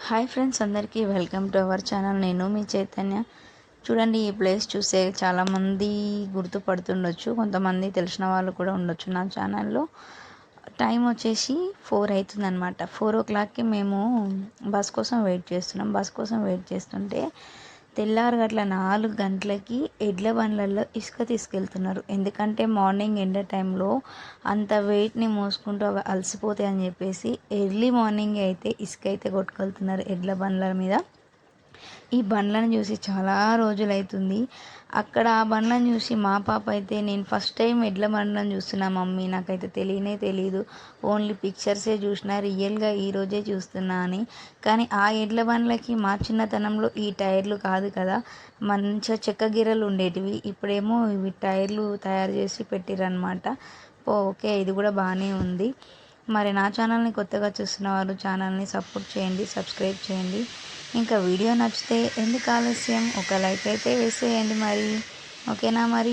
Hi friends, అందరికీ welcome to our channel. నేను మీ చైతన్య. చూడండి, ఈ ప్లేస్ చూసే చాలామంది గుర్తుపడుతుండొచ్చు, కొంతమంది తెలిసిన వాళ్ళు కూడా ఉండొచ్చు. నా ఛానల్లో టైం వచ్చేసి 4 అవుతుంది అనమాట. 4 o'clockకి మేము బస్ కోసం వెయిట్ చేస్తుంటే తెల్లారగట్ల 4 గంటలకి ఎడ్ల బండ్లలో ఇసుక తీసుకెళ్తున్నారు. ఎందుకంటే మార్నింగ్ ఎండ టైంలో అంత వెయిట్ని మోసుకుంటూ అవి అలసిపోతాయి అని చెప్పేసి ఎర్లీ మార్నింగ్ అయితే ఇసుక అయితే కొట్టుకెళ్తున్నారు ఎడ్ల బండ్ల మీద. ఈ బండ్లను చూసి చాలా రోజులైతుంది. అక్కడ ఆ బండ్లను చూసి మా పాప అయితే, నేను ఫస్ట్ టైం ఎడ్ల బండ్లను చూస్తున్నా మమ్మీ, నాకైతే తెలియదు, ఓన్లీ పిక్చర్సే చూసిన, రియల్గా ఈరోజే చూస్తున్నా అని. కానీ ఆ ఎడ్ల బండ్లకి మా చిన్నతనంలో ఈ టైర్లు కాదు కదా, మంచిగా చెక్క గిర్రలు ఉండేటివి. ఇప్పుడేమో ఇవి టైర్లు తయారు చేసి పెట్టిరనమాట. ఓకే, ఇది కూడా బాగానే ఉంది. మరి నా ఛానల్ని కొత్తగా చూస్తున్న వాళ్ళు ఛానల్ని సపోర్ట్ చేయండి, సబ్స్క్రైబ్ చేయండి. ఇంకా వీడియో నచ్చితే ఎందుకు ఆలస్యం, ఒక లైక్ అయితే వేసేయండి మరి. ఓకేనా మరి.